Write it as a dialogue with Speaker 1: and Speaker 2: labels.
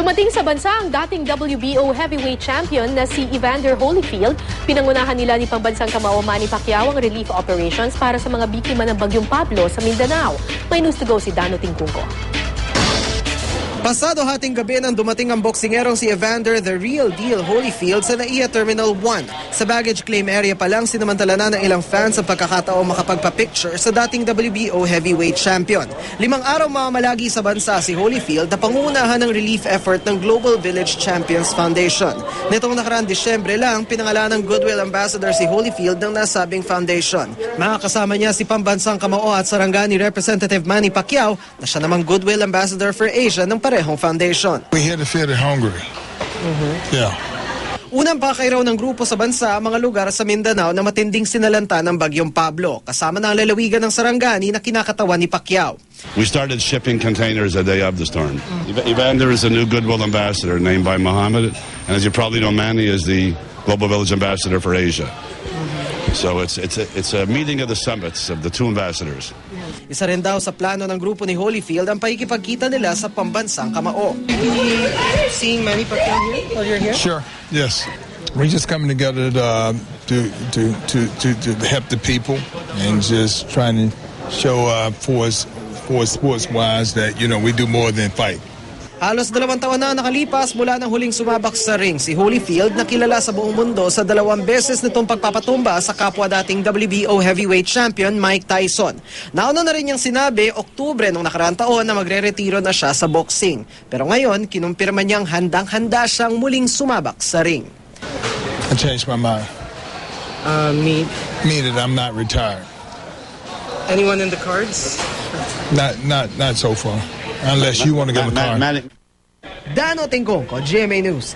Speaker 1: Dumating sa bansa ang dating WBO heavyweight champion na si Evander Holyfield. Pinangunahan nila ni pambansang kamao Manny Pacquiao ang relief operations para sa mga biktima ng Bagyong Pablo sa Mindanao. May news to go si Dano Tingkungko.
Speaker 2: Pasado hating gabi nang dumating ang boksingerong si Evander The Real Deal Holyfield sa NAIA Terminal 1. Sa baggage claim area pa lang, sinamantala na ng ilang fans ang pagkakataong makapagpa-picture sa dating WBO heavyweight champion. 5 araw mamamalagi sa bansa si Holyfield na pangungunahan ng relief effort ng Global Village Champions Foundation. Nitong nakaraang Disyembre lang, pinangalan ng Goodwill Ambassador si Holyfield ng nasabing foundation. Makakasama niya si pambansang kamao at Sarangani Representative Manny Pacquiao na siya namang Goodwill Ambassador for Asia ng parehong foundation.
Speaker 3: We here to feed the hungry. Yeah.
Speaker 2: Unang pakay raw ng grupo sa bansa ang mga lugar sa Mindanao na matinding sinalanta ng Bagyong Pablo, kasama na ang lalawigan ng Sarangani na kinakatawan ni Pacquiao.
Speaker 4: We started shipping containers the day of the storm. Evander is a new Goodwill Ambassador named by Mohammed, and as you probably know, Manny is the Global Village Ambassador for Asia. So it's a meeting of the summits of the two ambassadors.
Speaker 2: Isa rin daw sa plano ng grupo ni Holyfield ang pakikipagkita nila sa pambansang kamao. Seeing Manny Pacquiao here while you're here?
Speaker 3: Sure. Yes. We're just coming together to help the people and just trying to show for sports-wise that, you know, we do more than fight.
Speaker 2: Halos 2 taon na nakalipas mula nang huling sumabak sa ring si Holyfield na kilala sa buong mundo sa 2 beses nitong pagpapatumba sa kapwa dating WBO heavyweight champion Mike Tyson. Nauna na rin niyang sinabi Oktubre nung nakaraang taon na magre-retiro na siya sa boxing. Pero ngayon, kinumpirma niyang handang-handa siyang muling sumabak sa ring.
Speaker 3: I changed my mind. Meaning I'm not retired.
Speaker 2: Anyone in the cards?
Speaker 3: Not so far. Unless you want to get in the car.
Speaker 2: Dano Tingkungko, GMA News.